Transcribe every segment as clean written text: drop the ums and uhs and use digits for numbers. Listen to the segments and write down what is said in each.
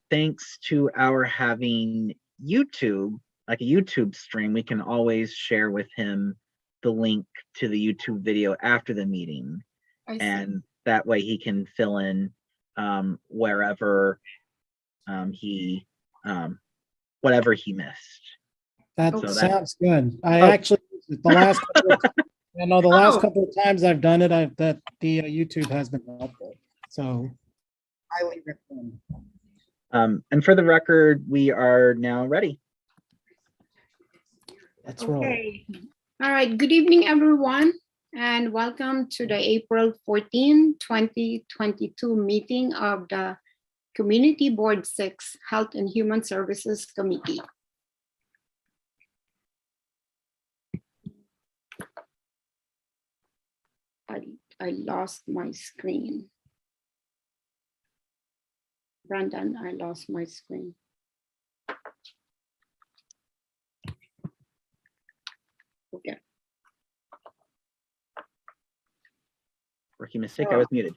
thanks to our having YouTube, like a YouTube stream, we can always share with him the link to the YouTube video after the meeting. And that way he can fill in wherever he whatever he missed. That sounds good. I actually the last couple of times I've done it, the YouTube has been helpful. So highly recommend. And for the record, we are now ready. Let's roll. All right. Good evening, everyone, and welcome to the April 14, 2022 meeting of the Community Board 6 Health and Human Services Committee. I lost my screen. Brandon, I lost my screen. Okay. Rookie mistake, I was muted.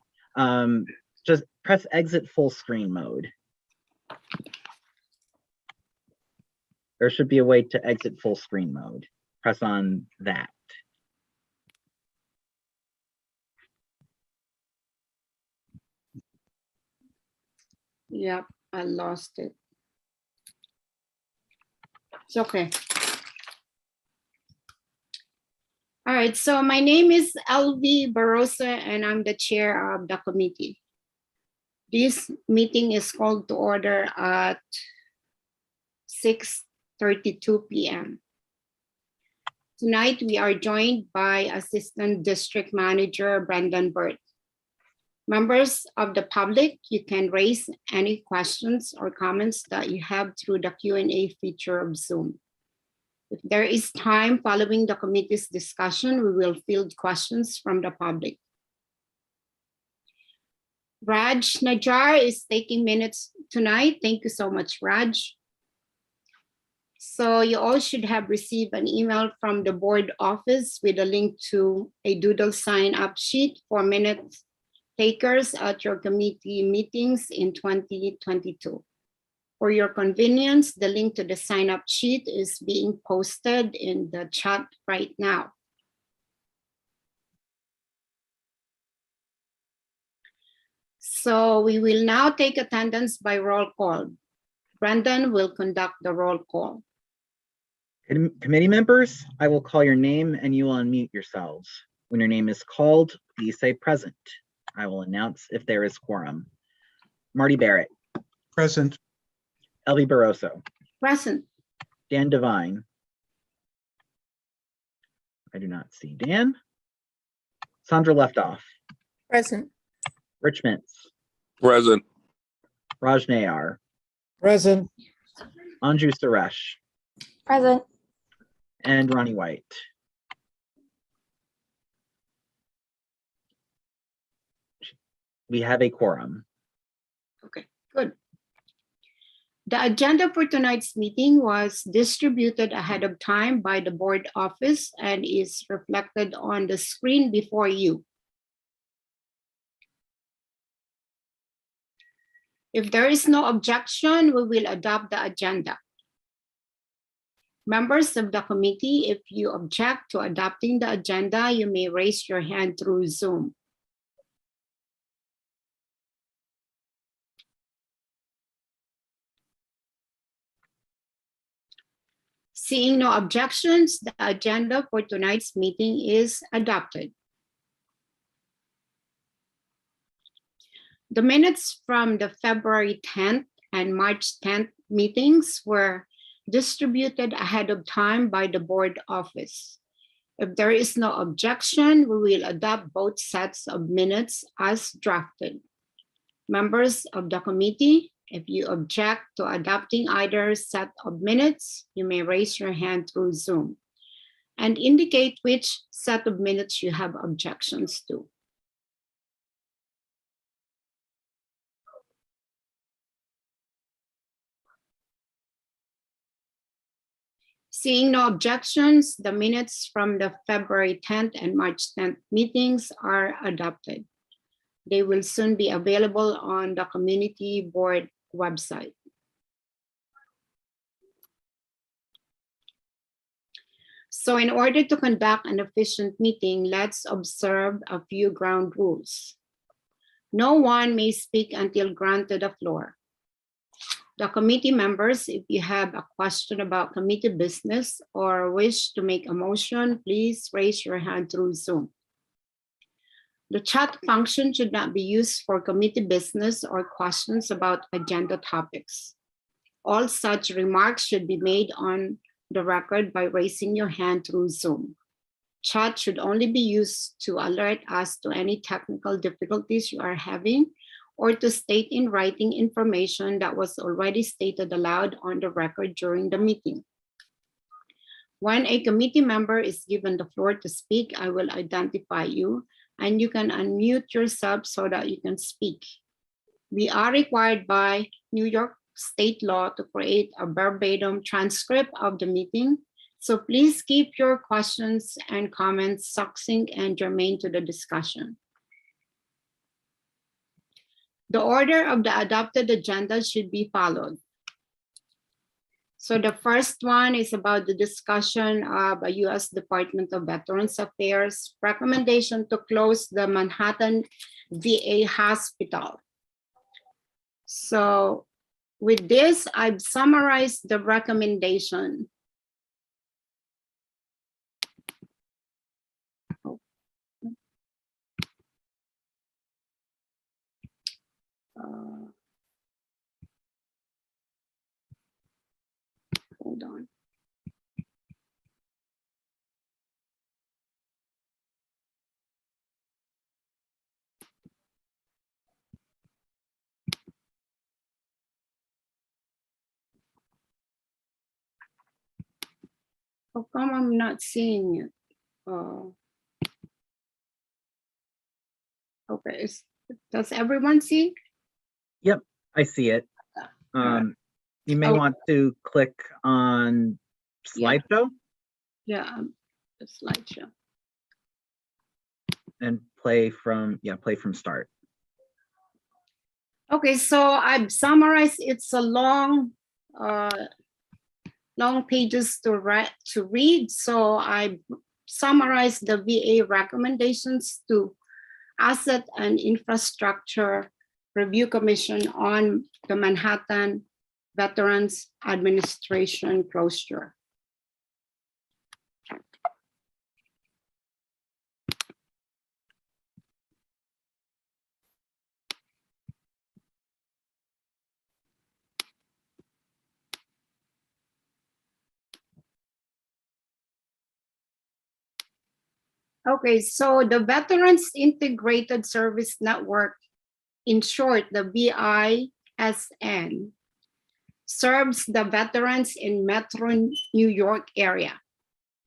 Just press exit full screen mode. There should be a way to exit full screen mode. Press on that. Yep, I lost it. It's okay. All right, so my name is LV Barosa and I'm the chair of the committee. This meeting is called to order at 6:32 p.m. Tonight, we are joined by Assistant District Manager Brendan Burt. Members of the public, you can raise any questions or comments that you have through the Q&A feature of Zoom. If there is time following the committee's discussion, we will field questions from the public. Raj Najjar is taking minutes tonight. Thank you so much, Raj. So you all should have received an email from the board office with a link to a doodle sign-up sheet for minutes takers at your committee meetings in 2022. For your convenience, the link to the sign-up sheet is being posted in the chat right now. So we will now take attendance by roll call. Brendan will conduct the roll call. Committee members, I will call your name and you will unmute yourselves. When your name is called, please say present. I will announce if there is quorum. Marty Barrett. Present. Elvie Barroso. Present. Dan Devine. I do not see Dan. Sandra Leftoff. Present. Rich Mintz. Present. Raj Nayar. Present. Anju Suresh. Present. And Ronnie White. We have a quorum. Okay, good. The agenda for tonight's meeting was distributed ahead of time by the board office and is reflected on the screen before you. If there is no objection, we will adopt the agenda. Members of the committee, if you object to adopting the agenda, you may raise your hand through Zoom. Seeing no objections, the agenda for tonight's meeting is adopted. The minutes from the February 10th and March 10th meetings were distributed ahead of time by the board office. If there is no objection, we will adopt both sets of minutes as drafted. Members of the committee, if you object to adopting either set of minutes, you may raise your hand through Zoom and indicate which set of minutes you have objections to. Seeing no objections, the minutes from the February 10th and March 10th meetings are adopted. They will soon be available on the community board website. So in order to conduct an efficient meeting, let's observe a few ground rules. No one may speak until granted the floor. The committee members, if you have a question about committee business or wish to make a motion, please raise your hand through Zoom. The chat function should not be used for committee business or questions about agenda topics. All such remarks should be made on the record by raising your hand through Zoom. Chat should only be used to alert us to any technical difficulties you are having or to state in writing information that was already stated aloud on the record during the meeting. When a committee member is given the floor to speak, I will identify you and you can unmute yourself so that you can speak. We are required by New York state law to create a verbatim transcript of the meeting. So please keep your questions and comments succinct and germane to the discussion. The order of the adopted agenda should be followed. So the first one is about the discussion of a U.S. Department of Veterans Affairs recommendation to close the Manhattan VA hospital. So with this, I've summarized the recommendation. Hold on. How come I'm not seeing it? Okay, does everyone see? Yep, I see it. You may want to click on slideshow. Yeah, the slideshow. And play from start. Okay, so I've summarized. It's a long pages to read. So I summarized the VA recommendations to Asset and Infrastructure Review Commission on the Manhattan Veterans Administration closure. Okay, so the Veterans Integrated Service Network, in short, the VISN, serves the veterans in Metro New York area.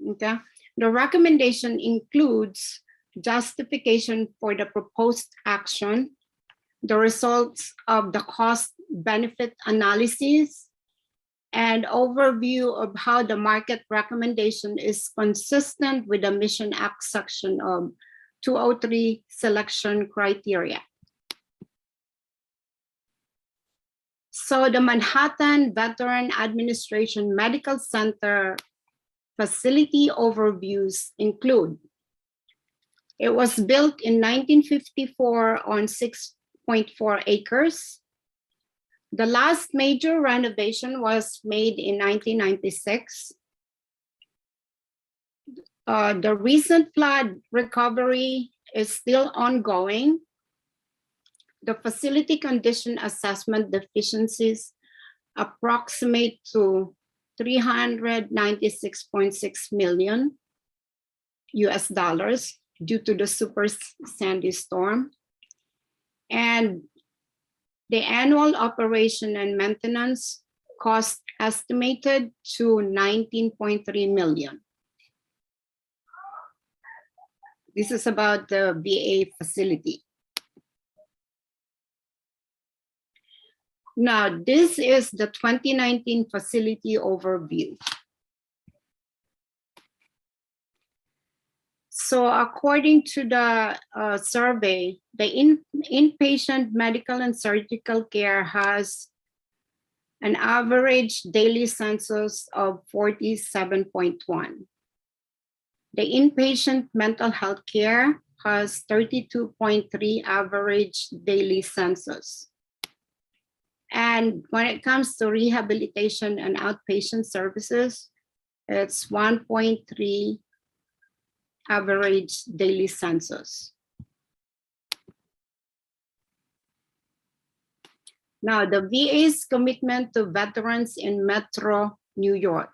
Okay, the recommendation includes justification for the proposed action, the results of the cost-benefit analysis, and overview of how the market recommendation is consistent with the Mission Act section of 203 selection criteria. So the Manhattan Veteran Administration Medical Center facility overviews include: it was built in 1954 on 6.4 acres. The last major renovation was made in 1996. The recent flood recovery is still ongoing. The facility condition assessment deficiencies approximate to $396.6 million US dollars due to the Super Sandy storm. And the annual operation and maintenance cost estimated to $19.3 million. This is about the VA facility. Now, this is the 2019 facility overview. So according to the survey, the inpatient medical and surgical care has an average daily census of 47.1. The inpatient mental health care has 32.3 average daily census. And when it comes to rehabilitation and outpatient services, it's 1.3 average daily census. Now, the VA's commitment to veterans in Metro New York.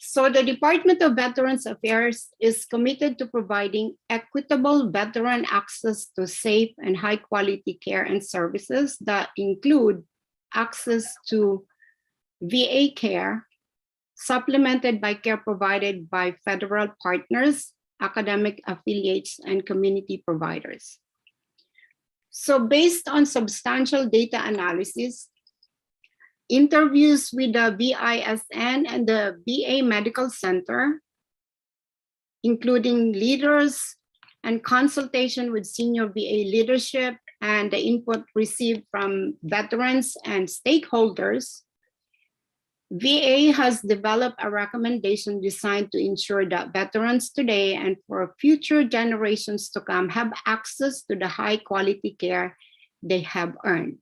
So the Department of Veterans Affairs is committed to providing equitable veteran access to safe and high quality care and services that include access to VA care, supplemented by care provided by federal partners, academic affiliates, and community providers. So based on substantial data analysis, interviews with the VISN and the VA Medical Center, including leaders and consultation with senior VA leadership and the input received from veterans and stakeholders, VA has developed a recommendation designed to ensure that veterans today and for future generations to come have access to the high quality care they have earned.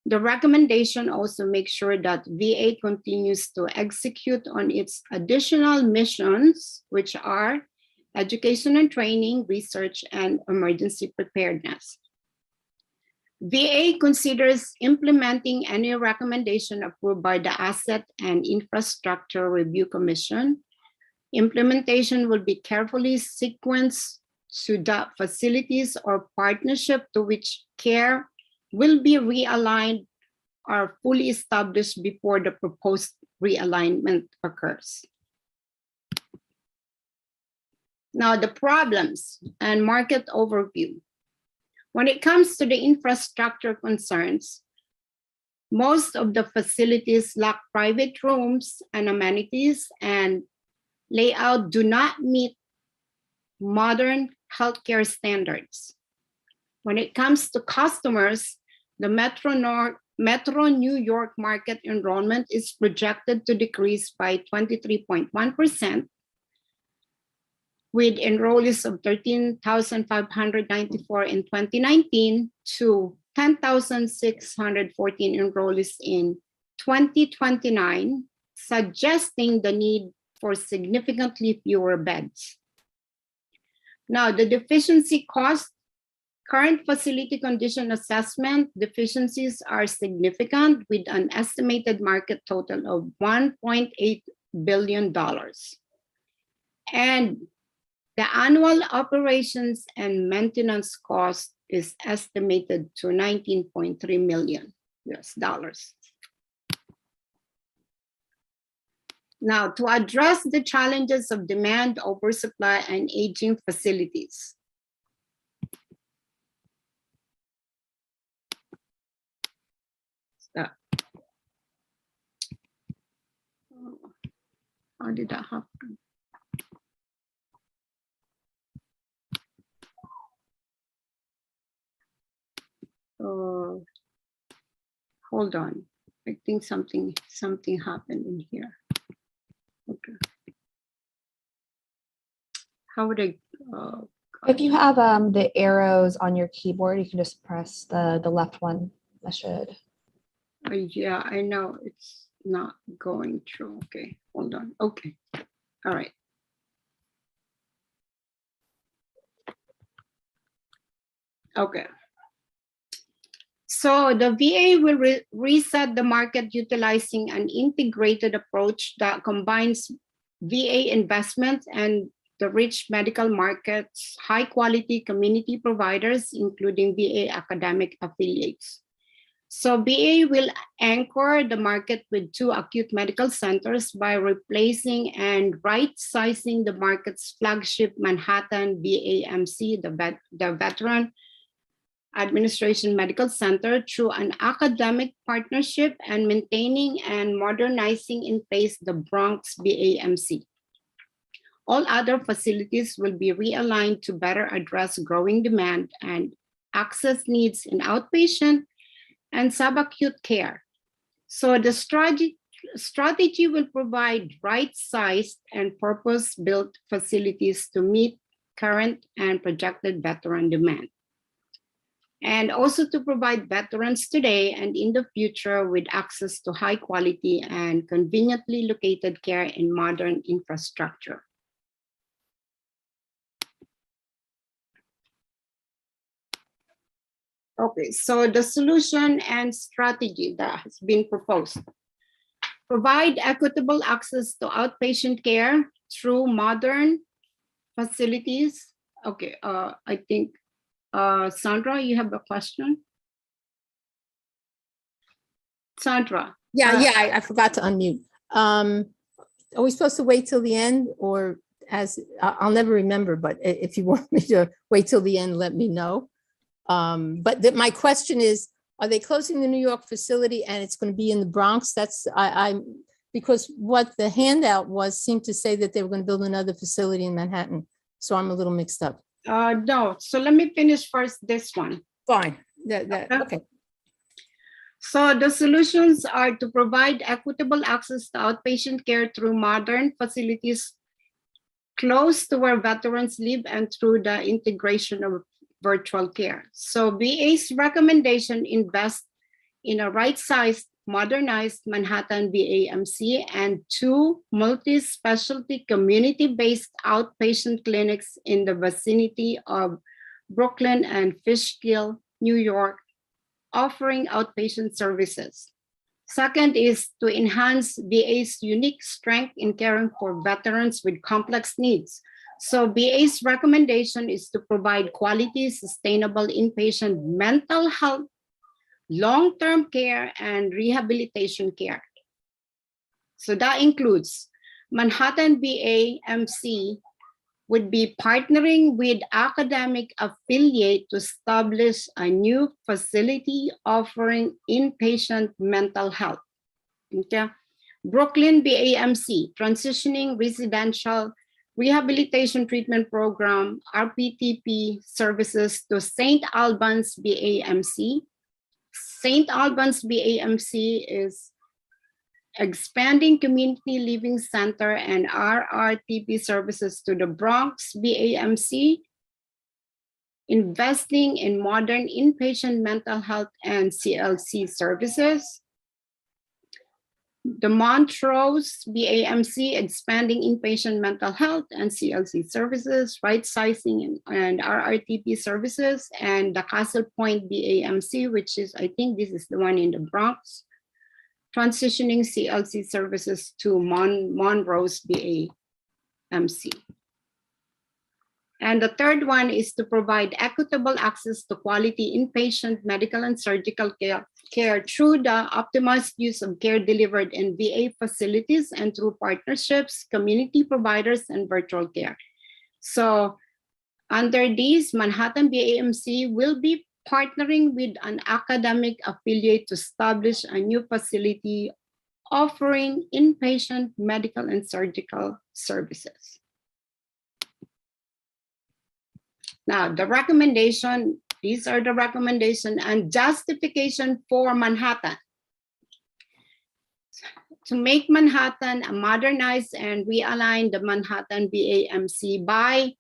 The recommendation also makes sure that VA continues to execute on its additional missions, which are education and training, research, and emergency preparedness. VA considers implementing any recommendation approved by the Asset and Infrastructure Review Commission. Implementation will be carefully sequenced to the facilities or partnership to which care will be realigned or fully established before the proposed realignment occurs. Now, the problems and market overview. When it comes to the infrastructure concerns, most of the facilities lack private rooms and amenities, and layout do not meet modern healthcare standards. When it comes to customers, the Metro New York market enrollment is projected to decrease by 23.1%, with enrollees of 13,594 in 2019 to 10,614 enrollees in 2029, suggesting the need for significantly fewer beds. Now, the deficiency cost, current facility condition assessment deficiencies are significant with an estimated market total of $1.8 billion. And the annual operations and maintenance cost is estimated to $19.3 million US dollars. Now, to address the challenges of demand, oversupply, and aging facilities. How did that happen? Hold on. I think something happened in here. Okay. How would I? If you have the arrows on your keyboard, you can just press the left one. That should. Yeah, I know it's not going through. Okay, hold on. Okay, all right. Okay. So the VA will reset the market utilizing an integrated approach that combines VA investments and the rich medical markets, high quality community providers, including VA academic affiliates. So VA will anchor the market with 2 acute medical centers by replacing and right-sizing the market's flagship Manhattan VAMC, the Veteran Administration Medical Center, through an academic partnership and maintaining and modernizing in place the Bronx VAMC. All other facilities will be realigned to better address growing demand and access needs in outpatient and subacute care. So the strategy will provide right-sized and purpose-built facilities to meet current and projected veteran demand, and also to provide veterans today and in the future with access to high quality and conveniently located care in modern infrastructure. Okay, so the solution and strategy that has been proposed. Provide equitable access to outpatient care through modern facilities. Okay, I think, Sandra, you have a question? Sandra. Yeah, I forgot to unmute. Are we supposed to wait till the end, or I'll never remember, but if you want me to wait till the end, let me know. But my question is, are they closing the New York facility and it's going to be in the Bronx? That's because what the handout seemed to say that they were going to build another facility in Manhattan. So I'm a little mixed up. No, so let me finish first this one. Fine. Okay. So the solutions are to provide equitable access to outpatient care through modern facilities close to where veterans live and through the integration of virtual care. So VA's recommendation invest in a right-sized, modernized Manhattan VAMC and 2 multi-specialty community-based outpatient clinics in the vicinity of Brooklyn and Fishkill, New York, offering outpatient services. Second is to enhance VA's unique strength in caring for veterans with complex needs. So VA's recommendation is to provide quality, sustainable inpatient mental health, long-term care, and rehabilitation care. So that includes Manhattan VAMC would be partnering with academic affiliate to establish a new facility offering inpatient mental health. Okay. Brooklyn VAMC, transitioning residential rehabilitation treatment program, RPTP services to St. Albans VAMC. St. Albans VAMC is expanding community living center and RRTP services to the Bronx VAMC, investing in modern inpatient mental health and CLC services. The Montrose VAMC, expanding inpatient mental health and CLC services, right sizing and RRTP services, and the Castle Point VAMC, which is, I think this is the one in the Bronx, transitioning CLC services to Monrose VAMC. And the third one is to provide equitable access to quality inpatient medical and surgical care through the optimized use of care delivered in VA facilities and through partnerships, community providers, and virtual care. So under these, Manhattan VAMC will be partnering with an academic affiliate to establish a new facility offering inpatient medical and surgical services. Now, the recommendation, these are the recommendation and justification for Manhattan. To make Manhattan a modernized and realign the Manhattan VAMC by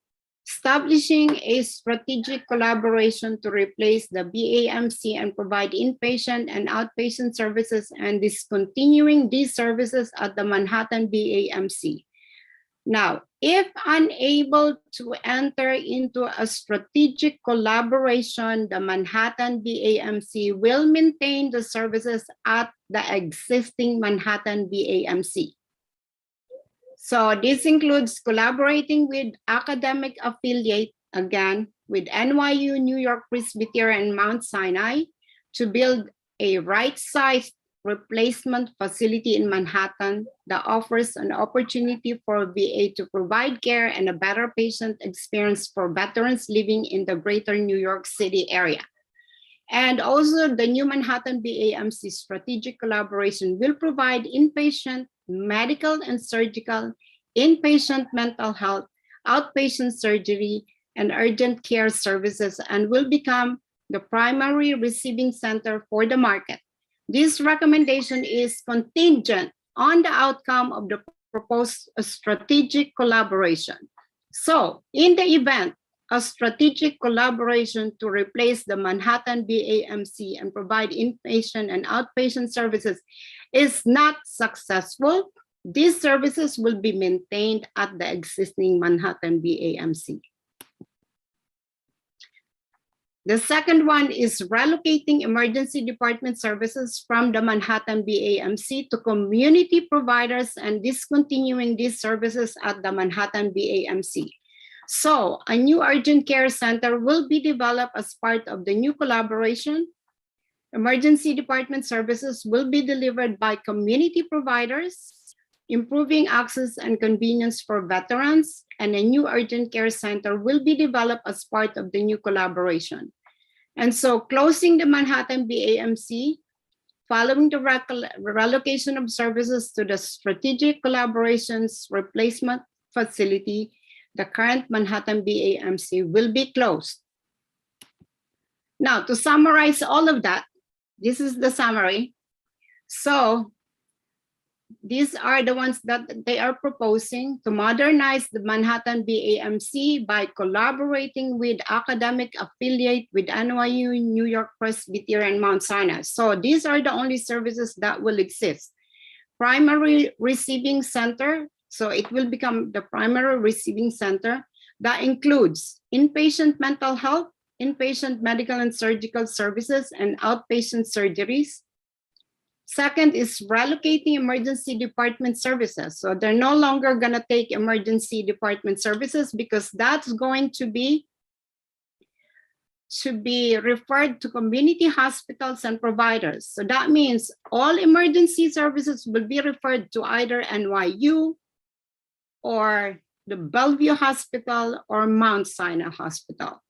establishing a strategic collaboration to replace the VAMC and provide inpatient and outpatient services and discontinuing these services at the Manhattan VAMC. Now, if unable to enter into a strategic collaboration, the Manhattan VAMC will maintain the services at the existing Manhattan VAMC. So this includes collaborating with academic affiliate, again, with NYU, New York Presbyterian, and Mount Sinai to build a right-sized replacement facility in Manhattan that offers an opportunity for VA to provide care and a better patient experience for veterans living in the greater New York City area. And also the new Manhattan VAMC strategic collaboration will provide inpatient medical and surgical, inpatient mental health, outpatient surgery, and urgent care services, and will become the primary receiving center for the market. This recommendation is contingent on the outcome of the proposed strategic collaboration. So in the event a strategic collaboration to replace the Manhattan BAMC and provide inpatient and outpatient services is not successful, these services will be maintained at the existing Manhattan BAMC. The second one is relocating emergency department services from the Manhattan BAMC to community providers and discontinuing these services at the Manhattan BAMC. So a new urgent care center will be developed as part of the new collaboration. Emergency department services will be delivered by community providers, improving access and convenience for veterans, and a new urgent care center will be developed as part of the new collaboration. And so closing the Manhattan BAMC, following the relocation of services to the strategic collaborations replacement facility, the current Manhattan BAMC will be closed. Now, to summarize all of that, this is the summary. So these are the ones that they are proposing to modernize the Manhattan BAMC by collaborating with academic affiliate with NYU, New York Presbyterian, Mount Sinai. So these are the only services that will exist. Primary receiving center, so it will become the primary receiving center that includes inpatient mental health, inpatient medical and surgical services, and outpatient surgeries. Second is relocating emergency department services. So they're no longer gonna take emergency department services because that's going to be referred to community hospitals and providers. So that means all emergency services will be referred to either NYU or the Bellevue Hospital or Mount Sinai Hospital.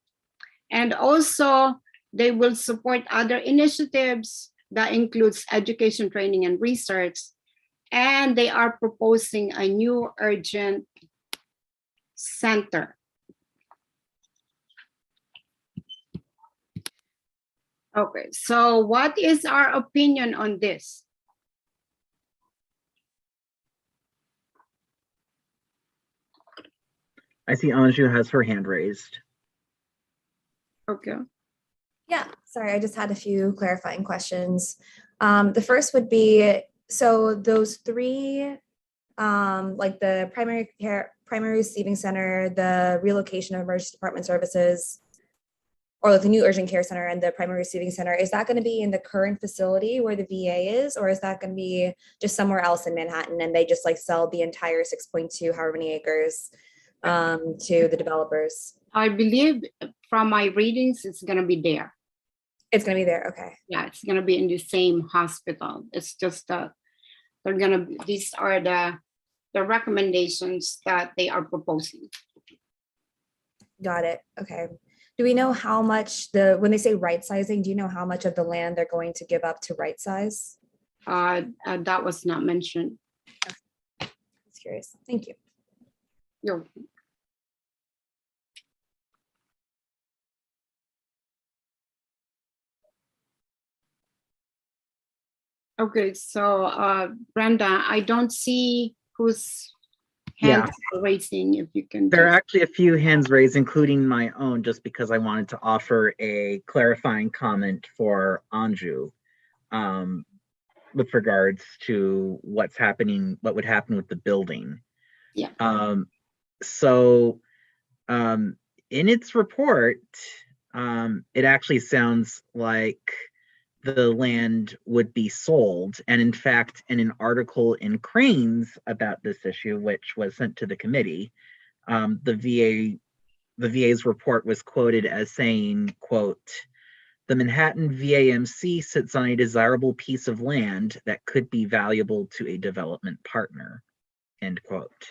And also they will support other initiatives that includes education, training, and research. And they are proposing a new urgent center. Okay, so what is our opinion on this? I see Anju has her hand raised. Okay. Yeah, sorry, I just had a few clarifying questions. The first would be, so those three, like the primary receiving center, the relocation of emergency department services, or like the new urgent care center and the primary receiving center, is that going to be in the current facility where the VA is, or is that going to be just somewhere else in Manhattan and they just like sell the entire 6.2 however many acres to the developers? I believe from my readings, it's going to be there. It's going to be there. Okay. Yeah, it's going to be in the same hospital. It's just that these are the recommendations that they are proposing. Got it. Okay. Do we know how much when they say right sizing, do you know how much of the land they're going to give up to right size? That was not mentioned. Okay. Just curious. Thank you. You're okay, so Brenda, I don't see whose hands are raising. If you can. There are actually a few hands raised, including my own, just because I wanted to offer a clarifying comment for Anju with regards to what would happen with the building. Yeah. So in its report, it actually sounds like the land would be sold. And in fact, in an article in Cranes about this issue, which was sent to the committee, the VA's report was quoted as saying, quote, "The Manhattan VAMC sits on a desirable piece of land that could be valuable to a development partner," end quote.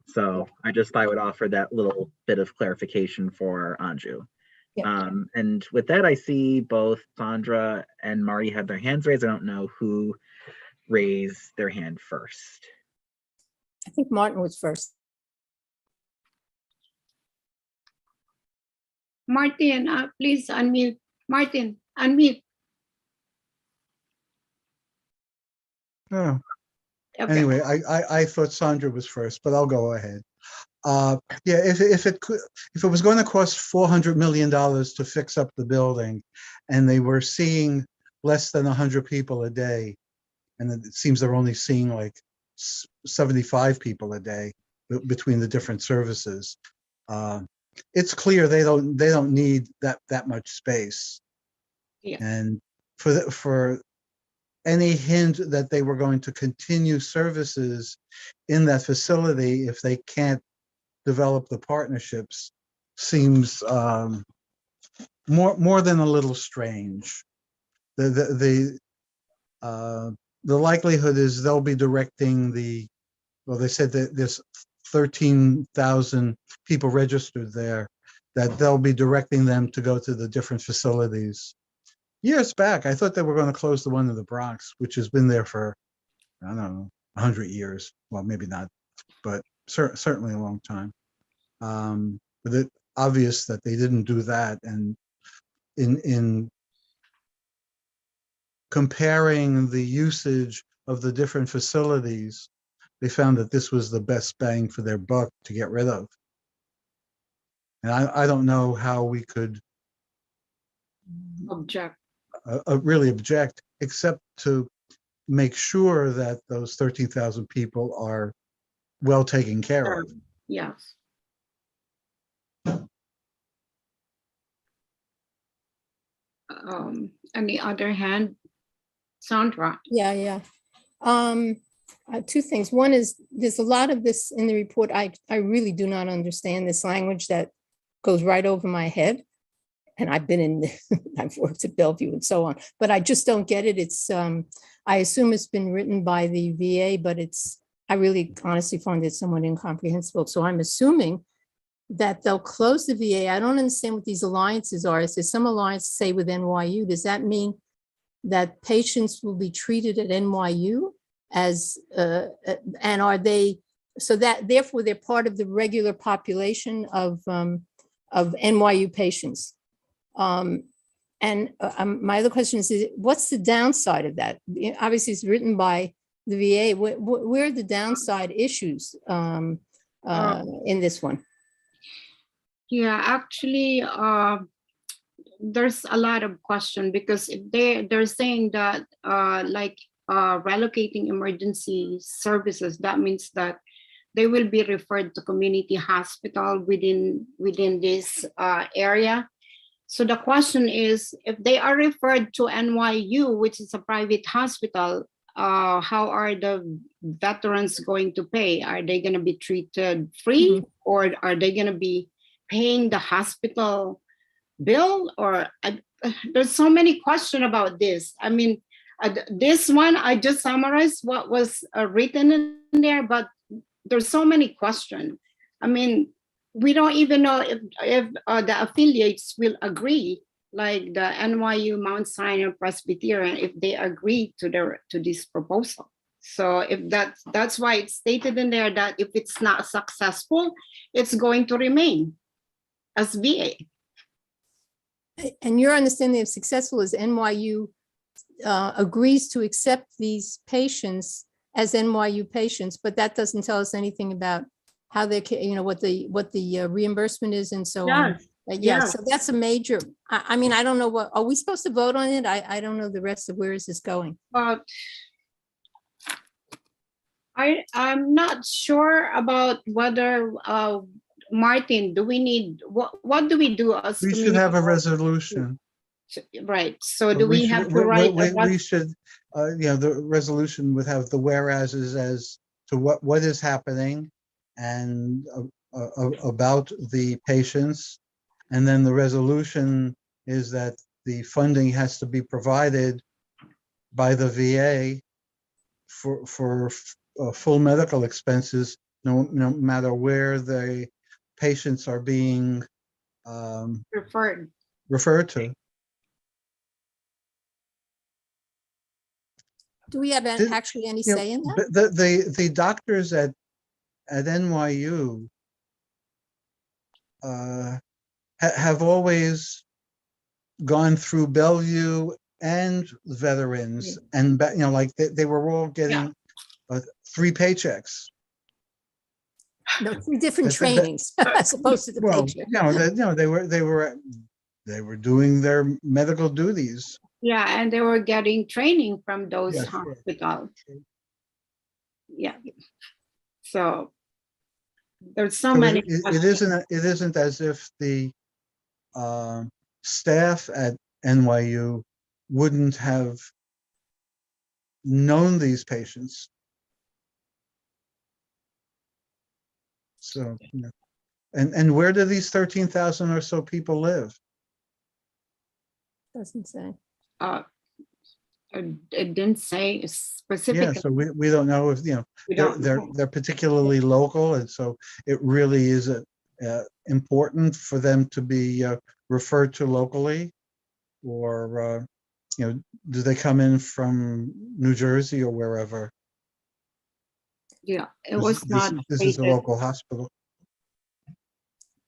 So I just thought I would offer that little bit of clarification for Anju. Yeah. And with that, I see both Sandra and Marty have their hands raised. I don't know who raised their hand first. I think Martin was first. Martin, please unmute. Martin, unmute. Oh, Okay. Anyway, I thought Sandra was first, but I'll go ahead. Yeah, if it was going to cost $400 million to fix up the building, and they were seeing less than 100 people a day, and it seems they're only seeing like 75 people a day between the different services. It's clear they don't need that much space. Yeah. And for any hint that they were going to continue services in that facility if they can't develop the partnerships seems more than a little strange. The likelihood is they'll be directing they said that there's 13,000 people registered there, that they'll be directing them to go to the different facilities. Years back, I thought they were going to close the one in the Bronx, which has been there for, I don't know, 100 years. Well, maybe not, but certainly a long time. But it's obvious that they didn't do that. And in comparing the usage of the different facilities, they found that this was the best bang for their buck to get rid of. And I don't know how we could Object. really object, except to make sure that those 13,000 people are well taken care of. Yes. On the other hand, Sandra. Yeah. Two things. One is there's a lot of this in the report. I really do not understand this language that goes right over my head. And I've worked at Bellevue and so on, but I just don't get it. It's, I assume it's been written by the VA, but I really honestly find it somewhat incomprehensible. So I'm assuming that they'll close the VA. I don't understand what these alliances are. Is there some alliance, say, with NYU? Does that mean that patients will be treated at NYU as, and are they, so that therefore they're part of the regular population of NYU patients? My other question is, what's the downside of that? Obviously, it's written by the VA. Where are the downside issues in this one? Yeah, actually, there's a lot of question, because if they're saying that relocating emergency services, that means that they will be referred to community hospital within this area. So the question is, if they are referred to NYU, which is a private hospital, how are the veterans going to pay? Are they going to be treated free, or are they going to be paying the hospital bill? Or there's so many questions about this. I mean, this one, I just summarized what was written in there, but there's so many questions. I mean, we don't even know if the affiliates will agree, like the NYU, Mount Sinai Presbyterian, if they agree to this proposal. So if that's why it's stated in there that if it's not successful, it's going to remain as VA. And your understanding of successful is NYU agrees to accept these patients as NYU patients, but that doesn't tell us anything about how they can, what the reimbursement is and so on. Yeah, so that's a major, I mean, I don't know what, are we supposed to vote on it? I don't know the rest of where is this going? I'm not sure about whether, Martin, do we need, what do we do as we should have a resolution. Right, so do we have to write? We should, the resolution would have the whereases as to what is happening and about the patients. And then the resolution is that the funding has to be provided by the VA for full medical expenses, no matter where the patients are being referred to. Do we have actually any say in that? The doctors at NYU have always gone through Bellevue and veterans, and like they were all getting 3 paychecks. No, 3 different That- that- trainings as opposed to the Well, paycheck. they were doing their medical duties. Yeah, and they were getting training from those Yeah, sure. hospitals. Yeah. So there's so So many. it isn't as if the staff at NYU wouldn't have known these patients. So, yeah. And where do these 13,000 or so people live? Doesn't say. It didn't say Yeah, specifically. so we don't know if, We they're, don't they're, know. they're particularly local, and so it really is important for them to be referred to locally, or, do they come in from New Jersey or wherever? Yeah, it This- was this- not. This is a stated. local hospital.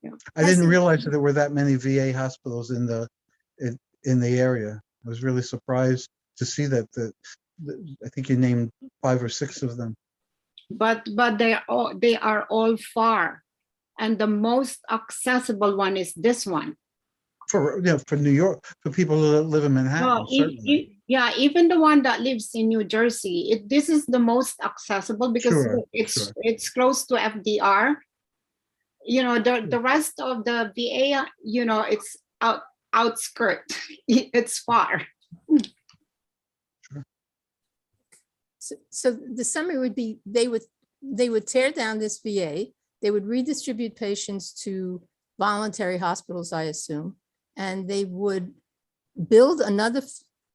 Yeah. I didn't realize that there were that many VA hospitals in the area. I was really surprised to see that. I think you named 5 or 6 of them. But they are all far, and the most accessible one is this one. For New York, for people who live in Manhattan, No, certainly. yeah, even the one that lives in New Jersey, this is the most accessible because Sure, it's close to FDR. The rest of the VA, it's outskirt. It's far. So the summary would be, they would tear down this VA, they would redistribute patients to voluntary hospitals, I assume, and they would build another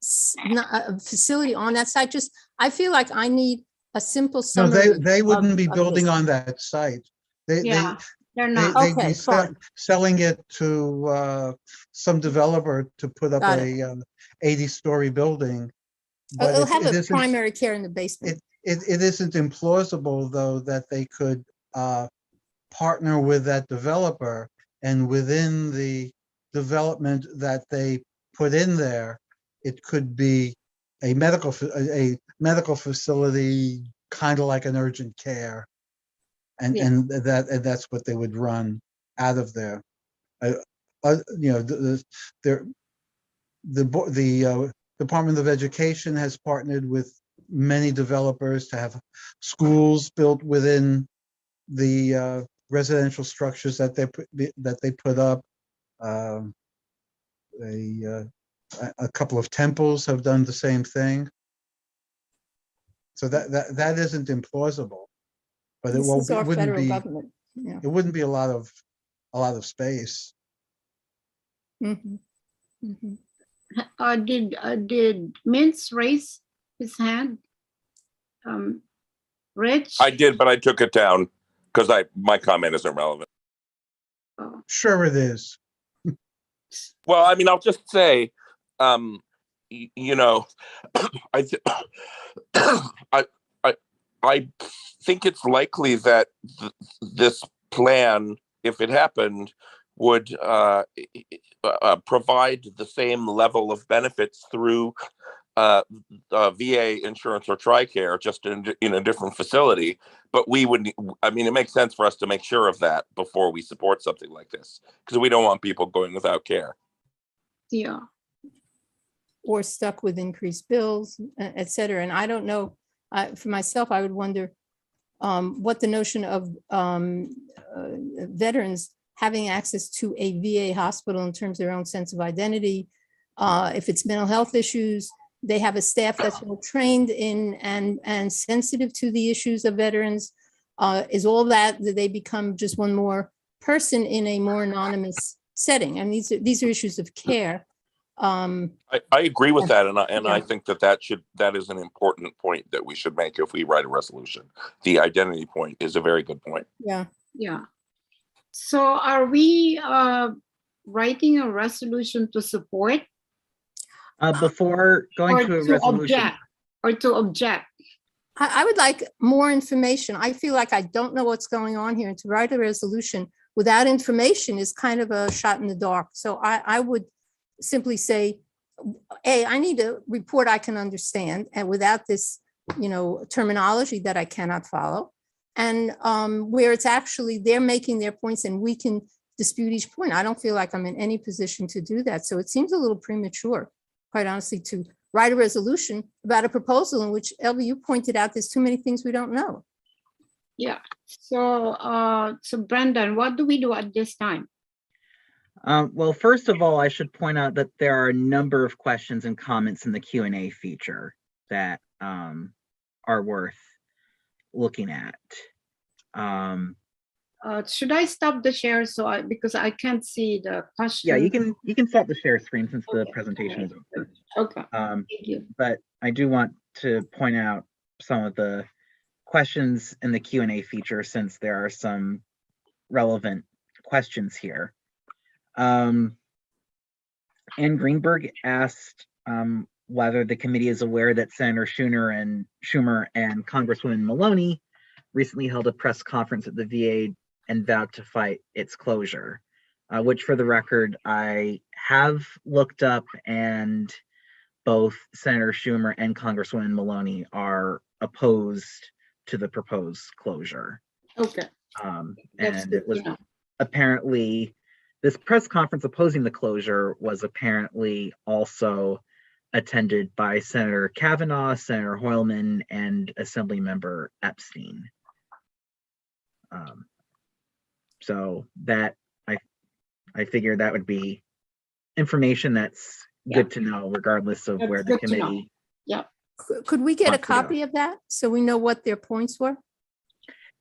facility on that site. Just, I feel like I need a simple No, summary. they wouldn't be of building this. on that site. Yeah, they're They'd not. be Okay, fine. selling it to some developer to put up Got a 80-story building. But It'll it have a isn't. primary care in the basement. It isn't implausible, though, that they could partner with that developer, and within the development that they put in there, it could be a medical facility, kind of like an urgent care, and that's what they would run out of there. The Department of Education has partnered with many developers to have schools built within the residential structures that they put up. A couple of temples have done the same thing. So that isn't implausible, but This is our federal government. Yeah. It wouldn't be a lot of space. Mhm. Mhm. Did Mintz raise his hand? Rich? I did, but I took it down because my comment isn't relevant. Oh. Sure it is. Well, I mean, I'll just say, I I think it's likely that this plan, if it happened, would provide the same level of benefits through VA insurance or TRICARE, just in a different facility. But it makes sense for us to make sure of that before we support something like this, because we don't want people going without care. Yeah. Or stuck with increased bills, et cetera. And I don't know, for myself, I would wonder what the notion of veterans having access to a VA hospital in terms of their own sense of identity. If it's mental health issues, they have a staff that's well trained in and sensitive to the issues of veterans. Is all that they become just one more person in a more anonymous setting? And these are issues of care. I agree with that, and I think that is an important point that we should make if we write a resolution. The identity point is a very good point. Yeah. So are we writing a resolution to support? Before going to a resolution. To object. I would like more information. I feel like I don't know what's going on here, and to write a resolution without information is kind of a shot in the dark. So I would simply say, I need a report I can understand, and without this terminology that I cannot follow. And where it's actually, they're making their points and we can dispute each point. I don't feel like I'm in any position to do that. So it seems a little premature, quite honestly, to write a resolution about a proposal in which, Elvie, you pointed out there's too many things we don't know. Yeah. So, so Brendan, what do we do at this time? Well, first of all, I should point out that there are a number of questions and comments in the Q&A feature that are worth looking at. Should I stop the share because I can't see the question? Yeah, you can stop the share screen since the presentation is over. Okay. Thank you. But I do want to point out some of the questions in the Q&A feature since there are some relevant questions here. Ann Greenberg asked whether the committee is aware that Senator Schumer and Congresswoman Maloney recently held a press conference at the VA and vowed to fight its closure, which for the record, I have looked up, and both Senator Schumer and Congresswoman Maloney are opposed to the proposed closure. Okay. And it was apparently, this press conference opposing the closure was apparently also attended by Senator Kavanaugh, Senator Hoylman, and Assemblymember Epstein. So that I figured that would be information that's good to know, regardless of where the committee. Yeah. Could we get a copy of that so we know what their points were?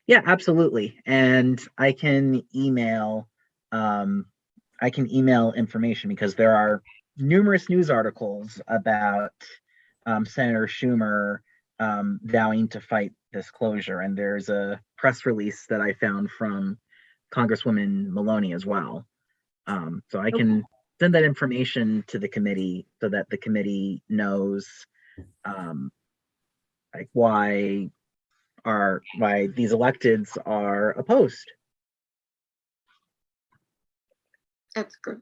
Yeah, absolutely. And I can email information because there are numerous news articles about Senator Schumer vowing to fight this closure. And there's a press release that I found from Congresswoman Maloney as well. So I can send that information to the committee so that the committee knows like why these electeds are opposed. That's good.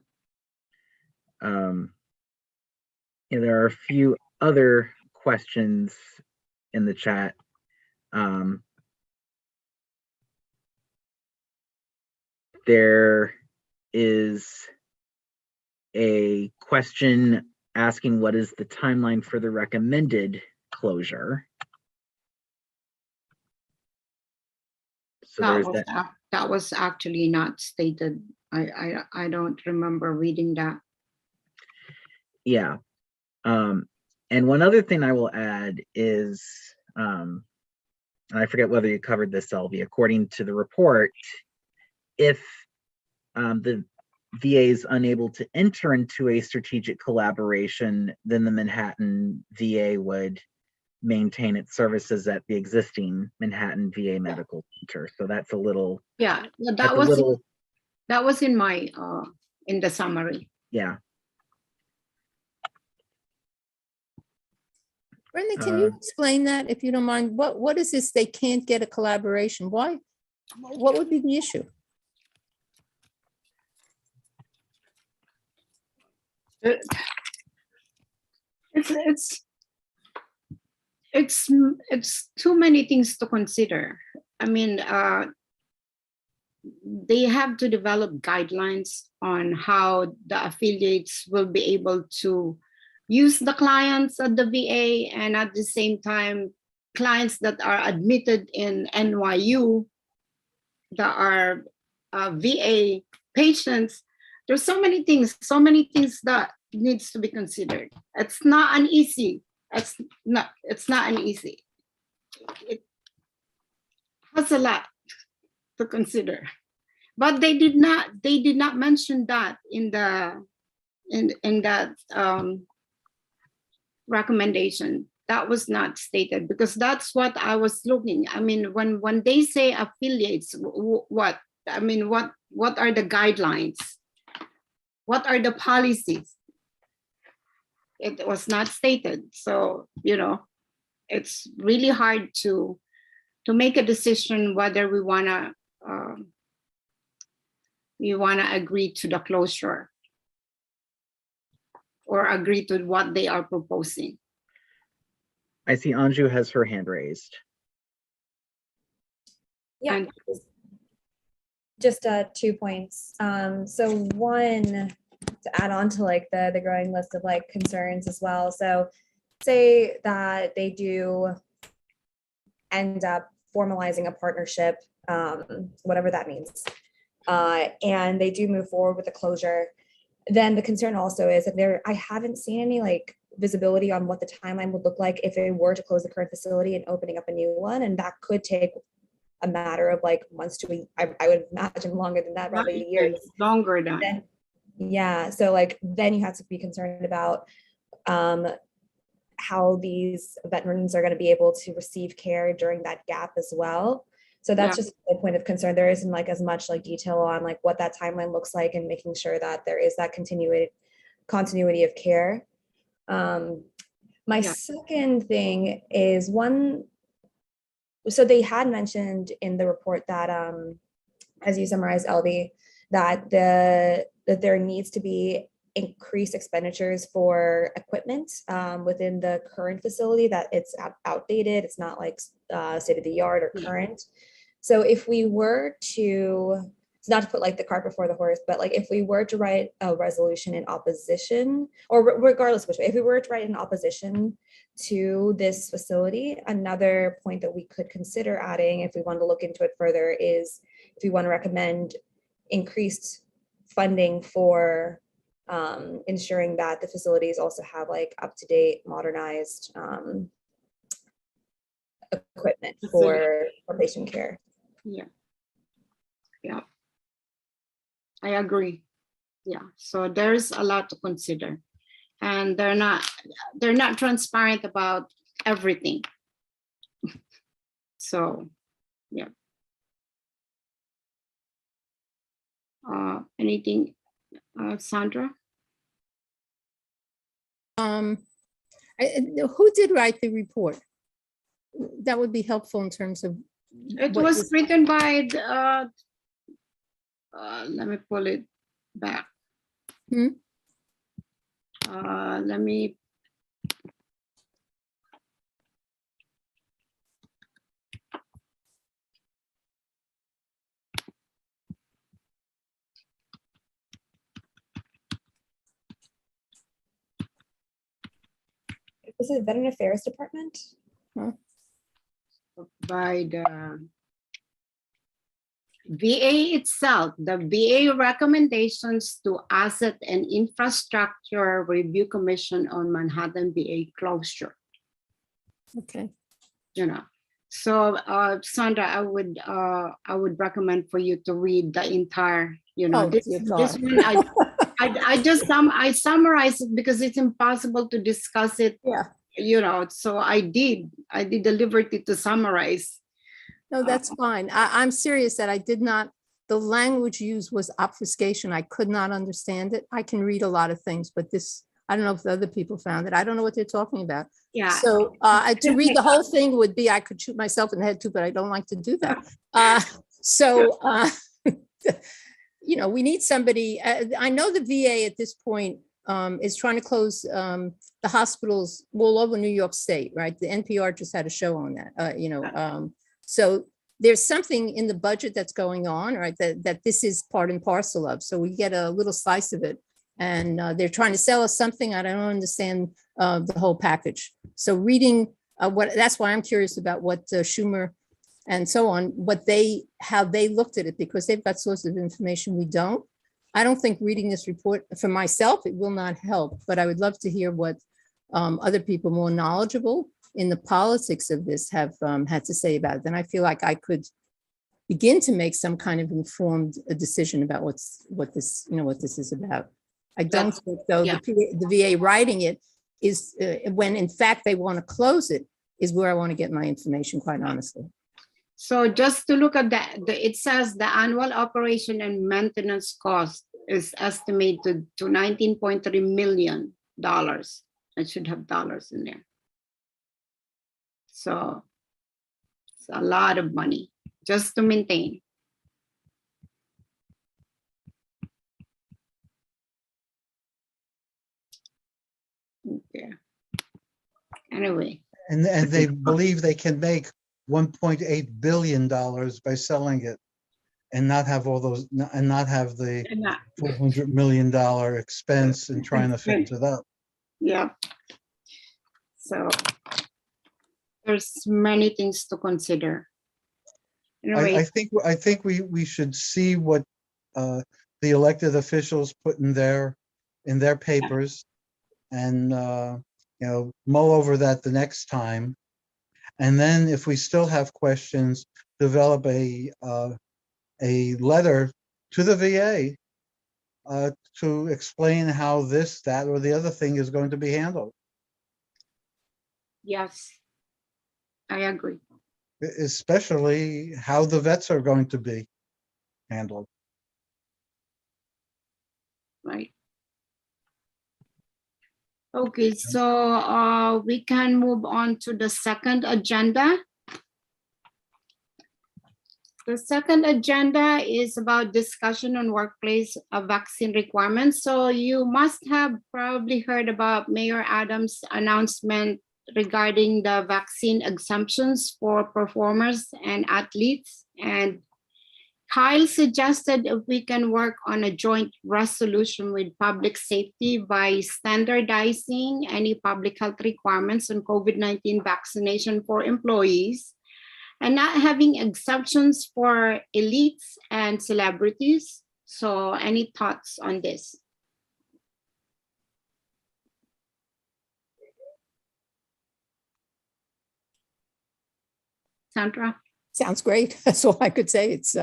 There are a few other questions in the chat. There is a question asking what is the timeline for the recommended closure. So that was actually not stated. I don't remember reading that. Yeah. And one other thing I will add is, I forget whether you covered this, Elvie, according to the report, if the VA is unable to enter into a strategic collaboration, then the Manhattan VA would maintain its services at the existing Manhattan VA Medical Center. So that's a little. Yeah, that was in my in the summary. Yeah. Brenda, can you explain that if you don't mind? What is this? They can't get a collaboration. Why? What would be the issue? It's too many things to consider. I mean, they have to develop guidelines on how the affiliates will be able to use the clients at the VA, and at the same time, clients that are admitted in NYU that are VA patients. There's so many things that needs to be considered. It's not an easy. It's not an easy. It has a lot to consider, but they did not mention that in that recommendation. That was not stated because that's what I was looking. I mean, when they say affiliates, what I mean, what are the guidelines? What are the policies? It was not stated. So, it's really hard to make a decision whether we wanna agree to the closure or agree to what they are proposing. I see Anju has her hand raised. Yeah, And- just 2 points. So one, to add on to like the growing list of like concerns as well. So say that they do end up formalizing a partnership, whatever that means, and they do move forward with the closure. Then the concern also is that I haven't seen any like visibility on what the timeline would look like if they were to close the current facility and opening up a new one, and that could take a matter of like months to I would imagine longer than that, probably years. Longer than. Then, yeah, so like then you have to be concerned about how these veterans are going to be able to receive care during that gap as well. So that's just a point of concern. There isn't like as much like detail on like what that timeline looks like and making sure that there is that continuity of care. My second thing is one, so they had mentioned in the report that, as you summarized, LD, that there needs to be increased expenditures for equipment within the current facility, that it's outdated, it's not like state of the art or current. So if we were to, it's not to put like the cart before the horse, but like if we were to write a resolution in opposition, or regardless which way, if we were to write in opposition to this facility, another point that we could consider adding if we want to look into it further is if we want to recommend increased funding for ensuring that the facilities also have like up-to-date modernized equipment for patient care. Yeah, I agree. Yeah, so there's a lot to consider, and they're not transparent about everything. So yeah. Anything, Sandra? Who did write the report? That would be helpful in terms of. It was written by the, let me pull it back. Let me. Is it Veteran Affairs Department? By the VA itself, the VA recommendations to Asset and Infrastructure Review Commission on Manhattan VA closure. Okay. You know, so Sandra, I would recommend for you to read the entire, you know, this one I summarized it because it's impossible to discuss it. Yeah. You know, so I did the liberty to summarize. No, that's fine. I'm serious that I did not, the language used was obfuscation. I could not understand it. I can read a lot of things, but this, I don't know if the other people found it. I don't know what they're talking about. Yeah. So to read the whole thing would be, I could shoot myself in the head too, but I don't like to do that. You know, we need somebody. I know the VA at this point is trying to close the hospitals all over New York State, right? The NPR just had a show on that, so there's something in the budget that's going on, right? That this is part and parcel of, so we get a little slice of it, and they're trying to sell us something. I don't understand the whole package. So reading that's why I'm curious about what Schumer and so on, how they looked at it, because they've got sources of information we don't. I don't think reading this report for myself, it will not help, but I would love to hear what other people more knowledgeable in the politics of this have had to say about it. Then I feel like I could begin to make some kind of informed decision about what this is about. I don't think though the VA writing it is when in fact they want to close it is where I want to get my information, quite honestly. So just to look at that, it says the annual operation and maintenance cost is estimated to $19.3 million. I should have dollars in there. So it's a lot of money just to maintain. Okay. Anyway. And they believe they can make $1.8 billion by selling it and not have all those, and not have the $400 million expense in trying to fix it up. Yeah. So there's many things to consider. Anyway, I think we should see what the elected officials put in their papers, and mull over that the next time. And then if we still have questions, develop a letter to the VA to explain how this, that, or the other thing is going to be handled. yes, I agree. Especially how the vets are going to be handled. Right. Okay, so we can move on to the second agenda. The second agenda is about discussion on workplace vaccine requirements. So you must have probably heard about Mayor Adams' announcement regarding the vaccine exemptions for performers and athletes. And Kyle suggested if we can work on a joint resolution with public safety by standardizing any public health requirements on COVID-19 vaccination for employees and not having exemptions for elites and celebrities. So any thoughts on this? Sandra? Sounds great. That's all I could say. It's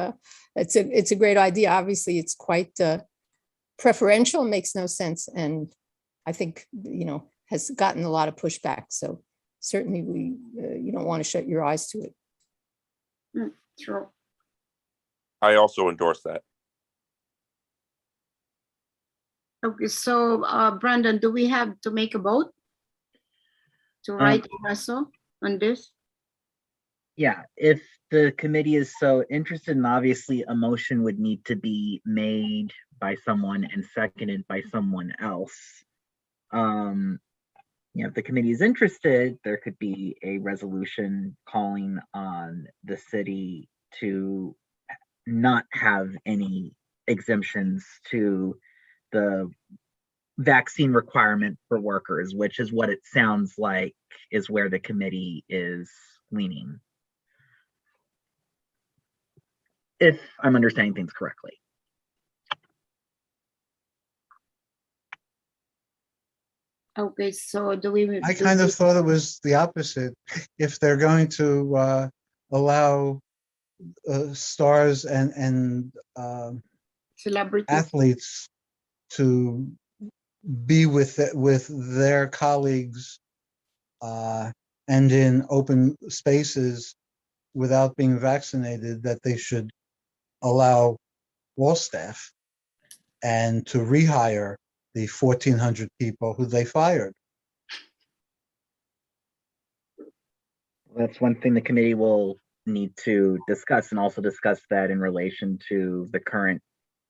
a great idea. Obviously, it's quite preferential, makes no sense. And I think, has gotten a lot of pushback. So certainly you don't want to shut your eyes to it. Sure. I also endorse that. Okay, so Brandon, do we have to make a vote to write a reso on this? Yeah, if the committee is so interested, and obviously a motion would need to be made by someone and seconded by someone else. If the committee is interested, there could be a resolution calling on the city to not have any exemptions to the vaccine requirement for workers, which is what it sounds like is where the committee is leaning. If I'm understanding things correctly. Okay, so do we? I kind of thought it was the opposite. If they're going to allow stars and Celebrities. athletes to be with their colleagues and in open spaces without being vaccinated, that they should allow all staff and to rehire the 1,400 people who they fired. That's one thing the committee will need to discuss, and also discuss that in relation to the current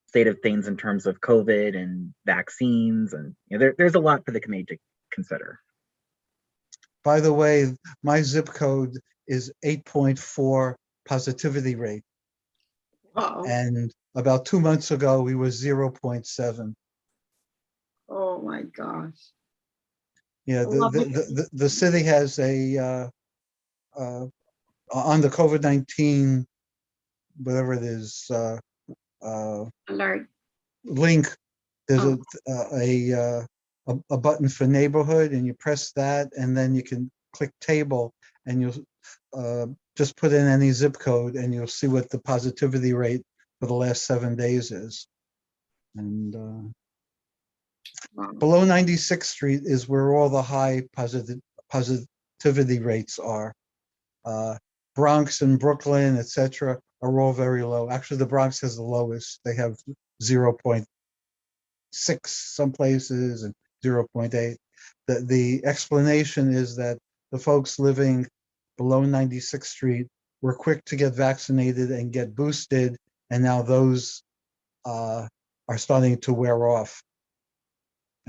state of things in terms of COVID and vaccines. And there's a lot for the committee to consider. By the way, my zip code is 8.4 positivity rate. Uh-oh. And about 2 months ago, we were 0.7. Oh my gosh. Yeah, the city has a on the COVID-19, whatever it is, Alert. link. There's a button for neighborhood, and you press that, and then you can click table, and you'll just put in any zip code, and you'll see what the positivity rate for the last 7 days is. And Wow. below 96th Street is where all the high positivity rates are. Bronx and Brooklyn, etc., are all very low. Actually, the Bronx has the lowest. They have 0.6 some places and 0.8. The explanation is that the folks living below 96th Street were quick to get vaccinated and get boosted, and now those are starting to wear off.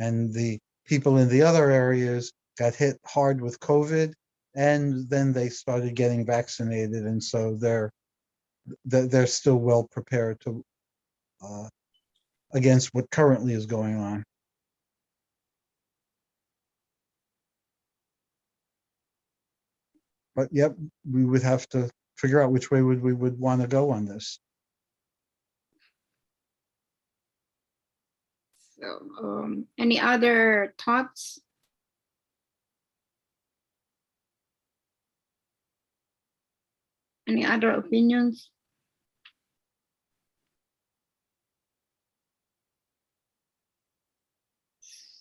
And the people in the other areas got hit hard with COVID, and then they started getting vaccinated, and so they're still well prepared to against what currently is going on. But yep, we would have to figure out which way we would want to go on this. So, any other thoughts? Any other opinions?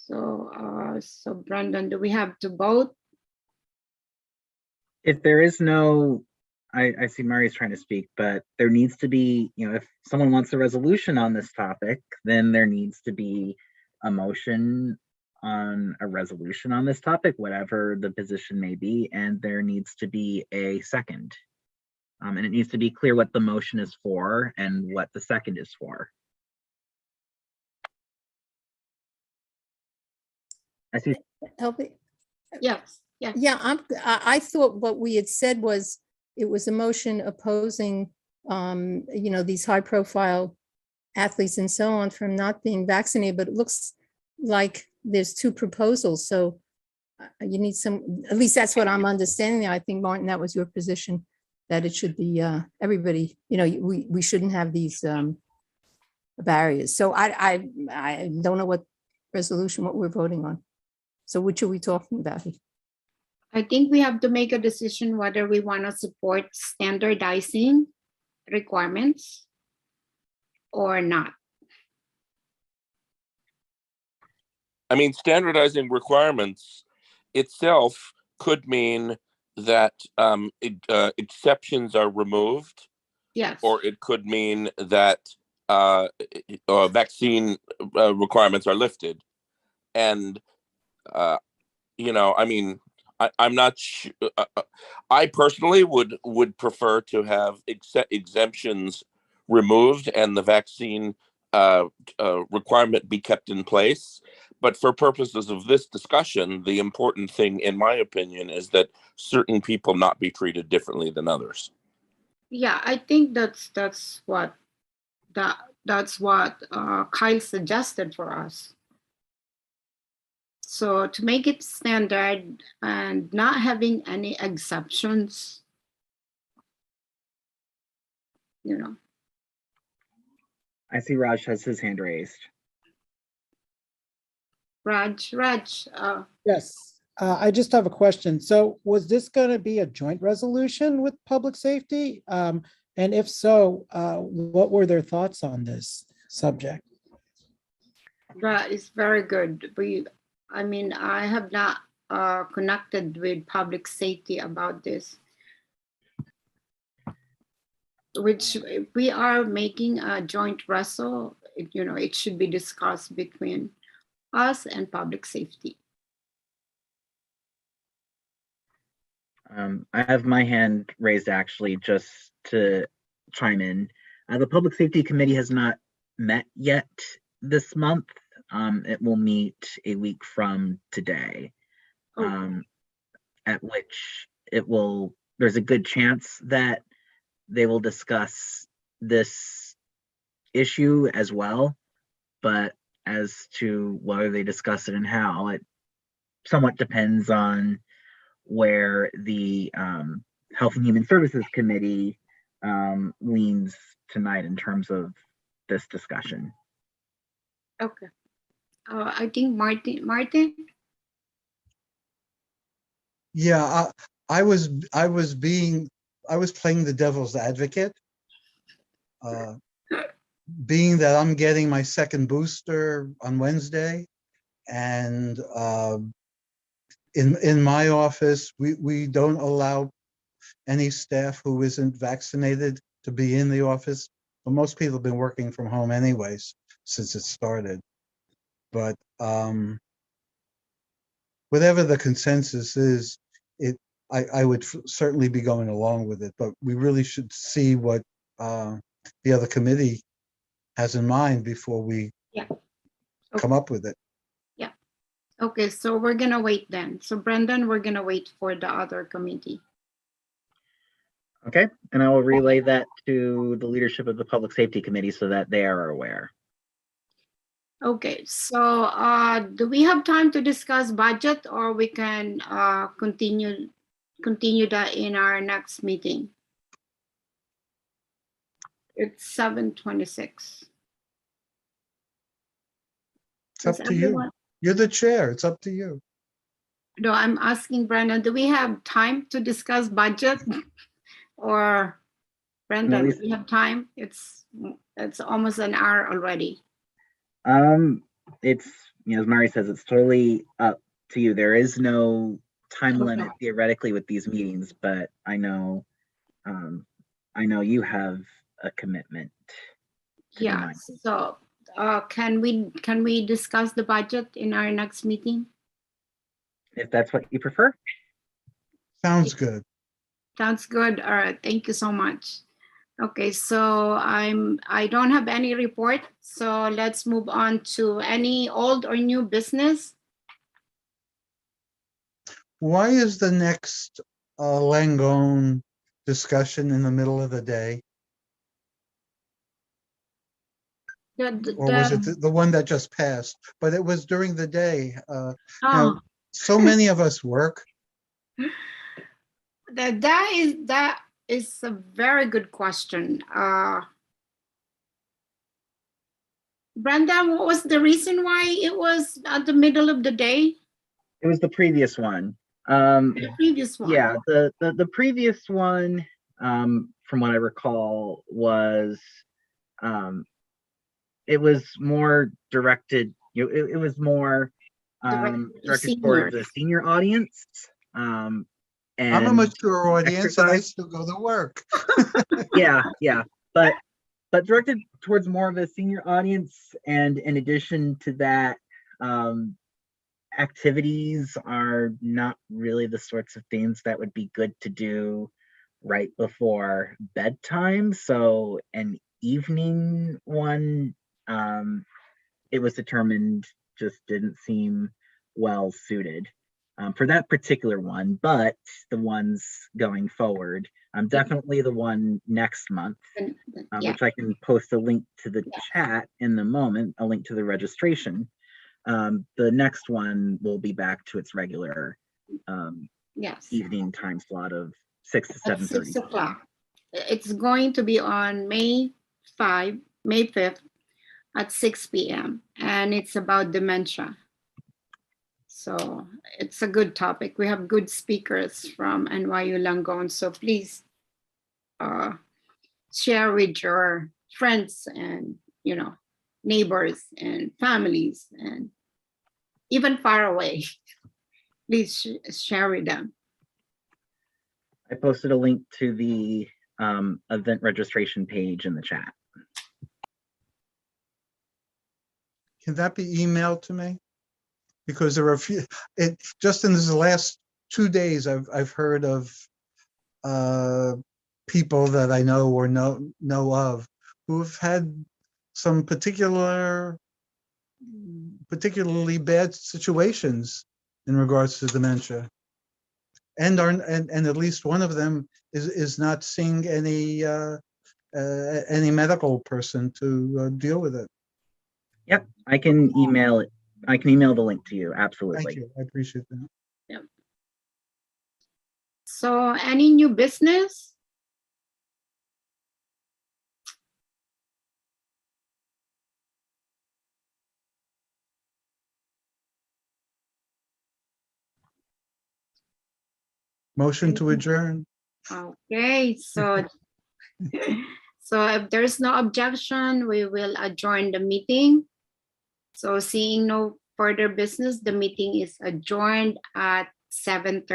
So Brandon, do we have to vote? If there is no, I see Mari's trying to speak, but there needs to be, if someone wants a resolution on this topic, then there needs to be a motion on a resolution on this topic, whatever the position may be, and there needs to be a second. And it needs to be clear what the motion is for and what the second is for. I see. Help Yes. Yeah. Yeah, I thought what we had said was it was a motion opposing, these high profile athletes and so on from not being vaccinated, but it looks like there's two proposals. So you need some, at least that's what I'm understanding. I think, Martin, that was your position, that it should be everybody, we shouldn't have these barriers. So I don't know what resolution, what we're voting on. So which are we talking about here? I think we have to make a decision whether we want to support standardizing requirements or not. I mean, standardizing requirements itself could mean that exceptions are removed. Yes. Or it could mean that vaccine requirements are lifted. And, I mean, I'm not sure. I personally would prefer to have exemptions removed and the vaccine requirement be kept in place. But for purposes of this discussion, the important thing, in my opinion, is that certain people not be treated differently than others. Yeah, I think that's what Kyle suggested for us. So to make it standard and not having any exceptions, I see Raj has his hand raised. Raj. Yes, I just have a question. So was this going to be a joint resolution with public safety? And if so, what were their thoughts on this subject? That is very good. I have not connected with public safety about this, which we are making a joint wrestle. It should be discussed between us and public safety. I have my hand raised actually just to chime in. The Public Safety Committee has not met yet this month. It will meet a week from today, at which there's a good chance that they will discuss this issue as well. But as to whether they discuss it and how, it somewhat depends on where the Health and Human Services Committee leans tonight in terms of this discussion. Okay. I think Martin. Yeah, I was playing the devil's advocate, being that I'm getting my second booster on Wednesday, and in my office, we don't allow any staff who isn't vaccinated to be in the office. But most people have been working from home anyways since it started. But whatever the consensus is, I would certainly be going along with it. But we really should see what the other committee has in mind before we come up with it. Yeah. Okay, so we're gonna wait then. So Brendan, we're gonna wait for the other committee. Okay, and I will relay that to the leadership of the Public Safety Committee so that they are aware. Okay, so do we have time to discuss budget, or we can continue that in our next meeting? It's 7:26. It's up to you. You're the chair. It's up to you. No, I'm asking Brendan, do we have time to discuss budget? Or Brendan, do we have time? It's almost an hour already. It's, as Mari says, it's totally up to you. There is no time limit theoretically with these meetings, but I know you have a commitment. Yeah, so can we discuss the budget in our next meeting? If that's what you prefer. Sounds good. Sounds good. All right, thank you so much. Okay, so I don't have any report, so let's move on to any old or new business. Why is the next Langone discussion in the middle of the day? Or was it the one that just passed? But it was during the day. So many of us work. That is a very good question. Brenda, what was the reason why it was at the middle of the day? It was the previous one. The previous one. Yeah, the previous one, from what I recall, was it was more directed. It was more directed towards the senior audience. And I'm a mature audience, and I still go to work. yeah, but directed towards more of a senior audience. And in addition to that, activities are not really the sorts of things that would be good to do right before bedtime. So an evening one, it was determined, just didn't seem well suited for that particular one. But the ones going forward, definitely the one next month, which I can post a link to the chat in the moment, a link to the registration. The next one will be back to its regular evening time slot of 6 to 7:30. 6 o'clock. It's going to be on May 5th at 6 p.m. and it's about dementia. So it's a good topic. We have good speakers from NYU Langone. So please share with your friends and neighbors and families and even far away. Please share with them. I posted a link to the event registration page in the chat. Can that be emailed to me? Because there are a few, just in the last 2 days, I've heard of people that I know or know of who've had some particularly bad situations in regards to dementia, and at least one of them is not seeing any medical person to deal with it. Yep, I can email it. I can email the link to you. Absolutely. Thank you. I appreciate that. Yep. So any new business? Motion to adjourn. Okay, so if there's no objection, we will adjourn the meeting. So seeing no further business, the meeting is adjourned at 7:30.